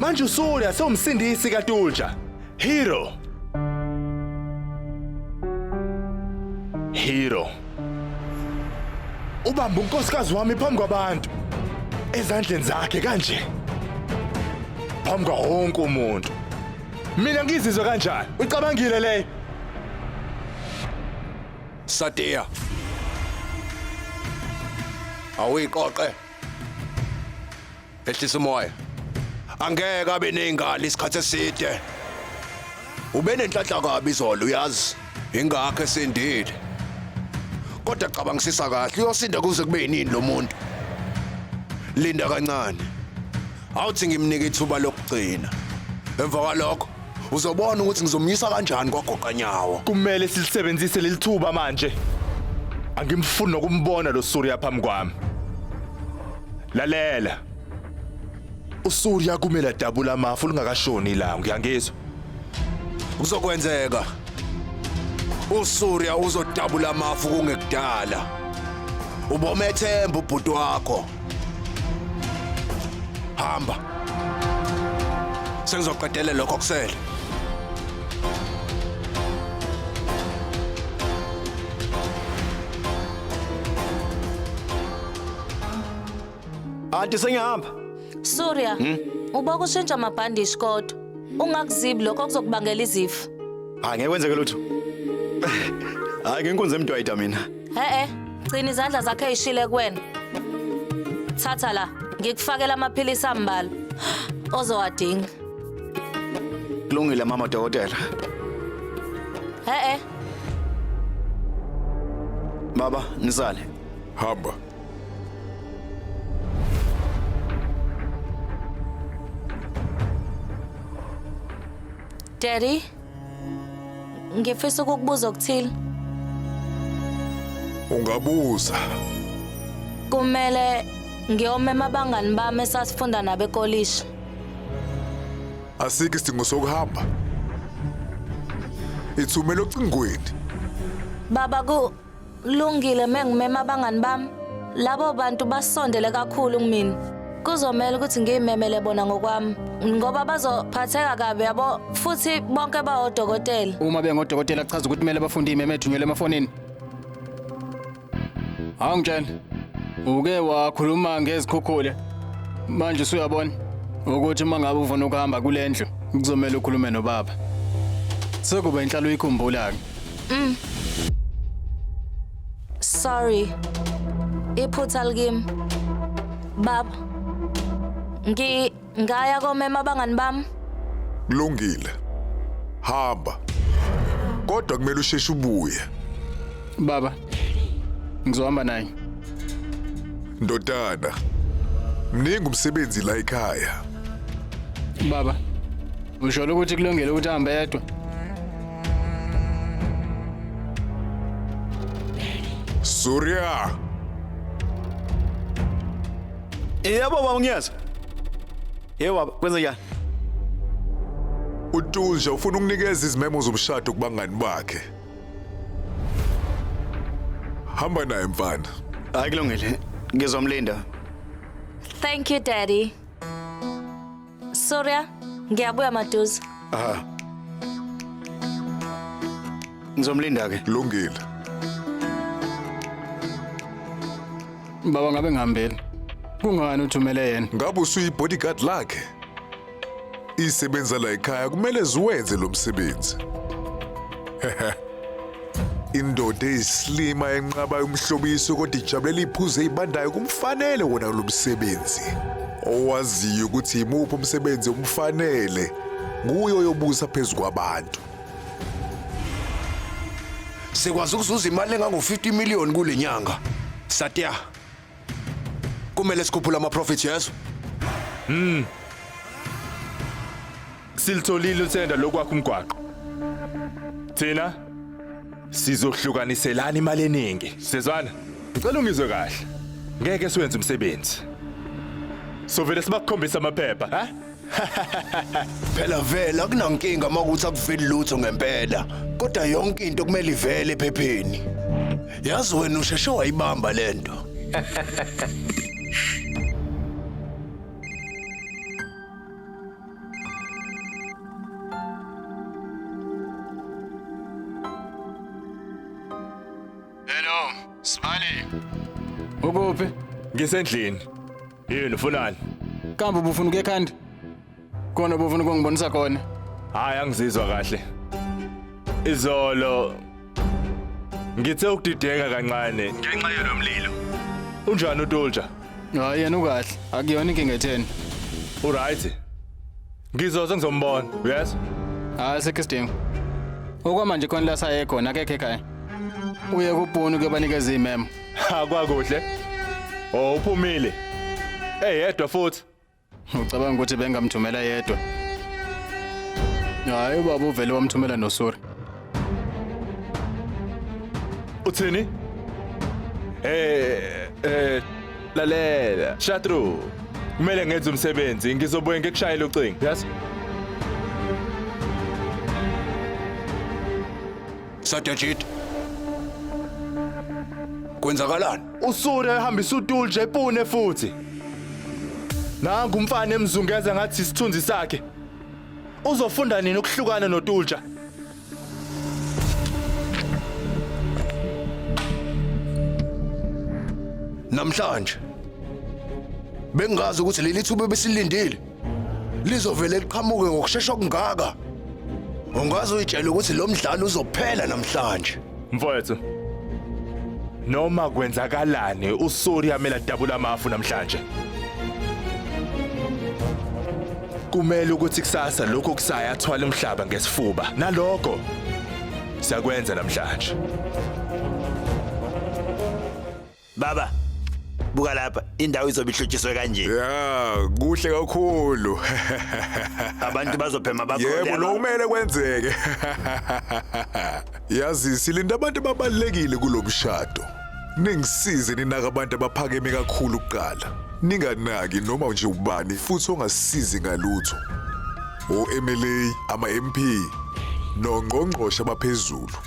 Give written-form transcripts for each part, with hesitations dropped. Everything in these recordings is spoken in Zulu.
Manje uSurya sewumsindisi kaTulja. Hero. Ubamba unkosikazi wami phambi kwabantu. Ezandleni zakhe kanje. Phambi kwa wonke umuntu. Mina ngizizwe kanjani? Ucabangile le? Satia. Awuyiqoqe. Ehlisa umoya. Angeke abe nezingali isikhathi eside. Ube nenhlanhla kabi izolo uyazi. Ingakho esindile. Kodwa cabangisisa kahle uyosinda kuze kube yinini lo muntu. Linda kancane. Awuthi ngimnike ithuba lokugcina. Emva kwalokho uzobona ukuthi ngizomyisa kanjani kwaGoqanyawo. Kumele silisebenzise lelithuba manje. Angimfuni nokumbona lo Surya phambi kwami. Lalela. uSurya kumele adabula amafu lingakashoni ilanga, uyangizwa? Kuzokwenzeka. uSurya uzodabula amafu kungekudala. Ubomethemba ubhuti wakho. Hamba. Sengizoqedela lokho kusele. Anti sengihamba. Surya, uba kushintsha amabhandishi kodwa ungakuzibi lokho kuzokubangela izifo. Ngeke kwenzeke lutho. Hayi ngenkunzi emntwayita mina. Gcina izandla zakhe ezishile kuwena. Thatha la, ngikufakela amaphilisi ambalwa ozowadinga. Kulungile mama dokotela. Baba, nisale. Hamba. Daddy, ngifisa ukukubuza okuthile. Ungabuza. Kumele ngiyomema abangani bami esasifunda nabo ekolishi. Asike isidingo sokuhamba. Ithumela ocingweni. Baba kulungile mengimema abangani bami. Labo bantu basondele kakhulu kumina. Kuzomela ukuthi ngiyimemele bona ngokwami ngoba bazophatheka kabi yabo futhi bonke bawodokotela. Uma bengodokotela chaza ukuthi kumele bafunde imeme ethunyelwe emafonini. Awungitshela. Uke wakhuluma ngezikhukhule. Manje usuyabona ukuthi mangabe uvuna ukuhamba kulendlu kuzomela ukhulume nobaba. Sekuba inhlalo uyikhumbula ke. Sorry. Iphutha likimi. Baba. Ngaya komema abangani bami. Kulungile. Hamba. Kodwa kumele usheshe ubuye. Baba. Ngizohamba naye. Ndodana. Mningi umsebenzi la ekhaya. Baba. Usho ukuthi kulungile ukuthi ahambe yedwa. Surya. Yebo baba ngiyazi. Yebo kwenze njani? uTulja ufuna ukunikeza izimemo zomshado kubangani bakhe. Hamba naye mfana. Hayi kulungile. Ngizomlinda. Thank you, Daddy. Surya, ngiyabuya maduze. Ngizomlinda ke. Kulungile. Baba ngabe ngihambele. Kungani uthumele yena? Ngabe usuyibodyguard lakhe? Isebenza la ekhaya kumele ziwenze lo msebenzi. Indoda eyislima enqaba umhlobiso kodwa ijabulela iphuze ezibandayo kumfanele wona lo msebenzi. Owaziyo ukuthi imuphi umsebenzi omfanele nguyo yobusa phezulu kwabantu. Sikwazi ukuzuza imali engango-50 million kule nyanga. Satya. Kumele sikhuphule ama-profits yeso. Silitholile uthenda lokwakho umgwaqo. Thina sizohlukaniselana imali eningi. Sizwana? Ngicela ungizwe kahle. Ngeke siwenze umsebenzi. Sovele sibakhombisa amaphepha, ha? Phela vele akunankinga makuthi akuveli lutho ngempela. Kodwa yonke into kumele ivele ephepheni. Yazi wena usheshe wayibamba lento. Uphi? Ngisendlini. Yini ufunani? Kambe ubufuna ukuya ekhanda? Khona ubufuna ukungibonisa khona. Hayi angizizwa kahle. Izolo ngithe ukudideka kancane ngenxa yomlilo. Unjani uTulja? Hayi yena ukahle, akuyona inkinga etheni. Uright. Ngizoze ngizombona, yes? Hayi sekisidingo. Okwamanje khona la saye khona akekho ekhaya. Uye kubhunu kuyobanikeza imemo. Ha kwakuhle. Oh uphumile. Yedwa futhi. Ucabanga ukuthi bengamthumela yedwa? Hayi ubaba uvele wamthumela noSuri. Uthini? Lalela. Shatru. Kumele ngenze umsebenzi, ngizobuye ngikushayele ucingo, yes? Satyajit. Kwenzakalani? Usure ehambisa uTulja ePune futhi. Nangu umfana emzungeza ngathi isithunzi sakhe. Uzofunda nini ukuhlukana noTulja? Namhlanje bengazi ukuthi leli thuba besilindile lizovele liqhamuke ngokusheshsha okungaka. Ungazi uyitshela ukuthi lo mdlalo uzophela namhlanje. Mfowethu. Noma kwenzakalani uSuri amela dabula amafu namhlanje. Kumele ukuthi kusasa lokho kusaya athwala umhlaba ngesifuba. Nalokho siyakwenza namhlanje. Baba, buka lapha indawo izobe ihlotshiswe kanje. Ya, kuhle kakhulu. Abantu bazophema bakho. Yebo, lo kumele kwenzeke. Yazi silinda abantu ababalekile kulomshado. Ningisize ninaka abantu abaphakeme kakhulu kuqala. Ninganaki noma nje ubani futhi ongasizi ngalutho. OMLA, ama-MP, nongqongqoshe abaphezulu.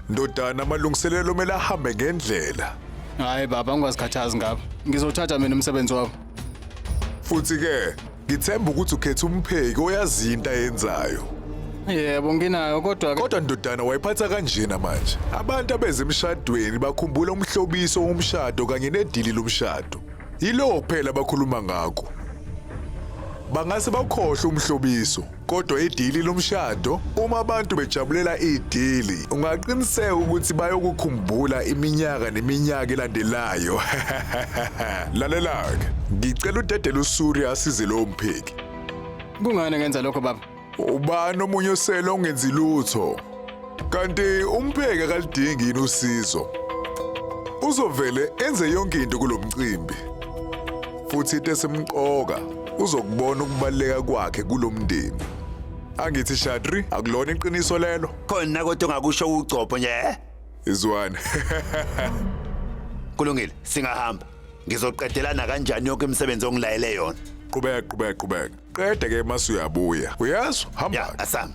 Ndodana amalungiselelo kumele ahambe ngendlela. Hayi baba ungazikhathazi ngabo. Ngizothatha mina umsebenzi wabo. Futhi ke ngithemba ukuthi ukhetha umpheki oyazi into ayenzayo. Yebo nginayo Kodwa ndodana wayiphatha kanjena manje. Abantu abeze emshadweni bakhumbula umhlobiso womshado kanye nedili lomshado. Yilo kuphela bakhuluma ngakho. Bangase bakhohle umhlobiso, kodwa idili lomshado uma abantu bejabulela idili, ungaqiniseka ukuthi bayokukhumbula iminyaka neminyaka elandelayo. Lalela-ke, ngicela udedele uSuri asize lo mpheki. Kungani ngenza lokho baba? Ubani omunye osele ongenzi lutho. Kanti umpheki akalidingi yini usizo. Uzovele enze yonke into kulomcimbi. Futhi into esemqoka uzokubona ukubaleka kwakhe kulomndeni. Angithi Shadri, akulona iqiniso lelo? Khona kodwa ungakusho ucopho nje. Izwane. Kulungile, singahamba. Ngizoqedelana kanjani yonke imisebenzi ongilayele yona. Qhubeka. Qede ke mase uyabuya. Uyazwa? Hamba. Ya, asam.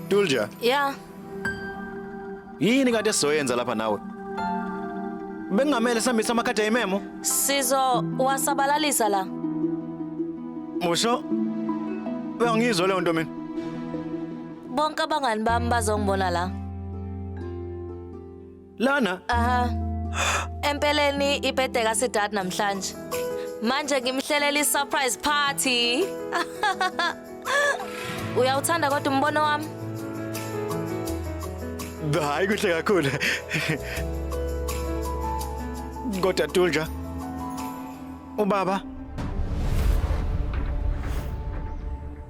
Tulja, Yeah. yini kanti esizoyenza lapha nawe? Bengamele sambisa amakhadi ayimemo? Sizo wasabalalisa la. Musho? Uyangizwa leyo nto mina? Bonke abangani bami bazongibona la. Lana? Aha. Empeleni ibhede kaSidadi namhlanje. Manje ngimhlelela i-surprise party. Uyawuthanda kodwa umbono wami? Hayi kuhle kakhulu. Kodwa Tulja, ubaba?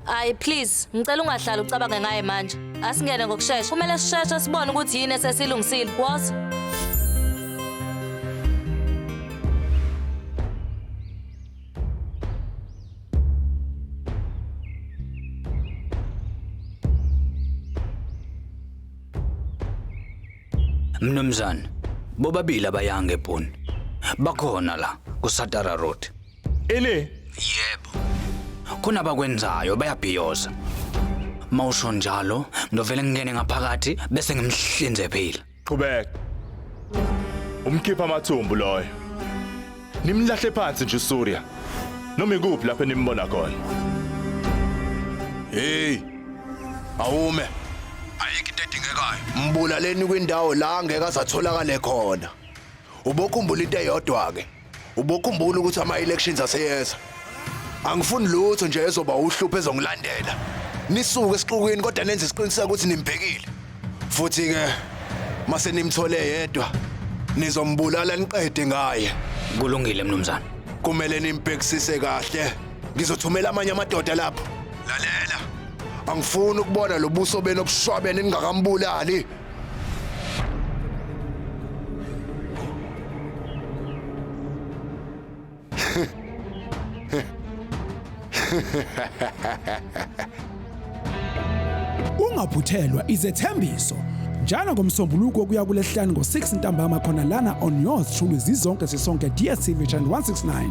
Ayi please, ngicela ungahlali ucabange ngaye manje. Asingene ngokusheshsha. Kumele sisheshe sibone ukuthi yini esesilungisile. Was? Mnumzane, bobabili abayanga ePhone. Bakhona la kuSatara Road. Ini? Yebo. khona abakwenzayo bayabhiyoza. Mawusho njalo ngidovele ngingene ngaphakathi bese ngimhlinze phela. Qhubeka. Umkhipha amathumbu loyo. Nimlahle phansi nje uSurya. Noma ikuphi lapho nimbona khona. Hey. Awume. Ayikho into edingekayo. Mbulaleni kwindawo la angeke azatholakala khona. Ubokhumbula into eyodwa ke. Ubokhumbula ukuthi ama-elections aseyeza. Angifuni lutho nje ezoba uhlupho ezongilandela. Nisuke esixukwini kodwa nenze isiqiniseko ukuthi nimbhekile. Futhi ke mase nimthole yedwa nizombulala niqede ngaye. Kulungile mnumzane. Kumele nimbhekisise kahle. Ngizothumela amanye amadoda lapho. Lalela. Angifuni ukubona lobuso benu obushwabene ningakambulali. Ungaphuthelwa izethembiso njalo ngomsombuluko kuya kulesihlanu ngo6 ntambama khona lana on yours truly zizonke sisonke DSTV channel 169.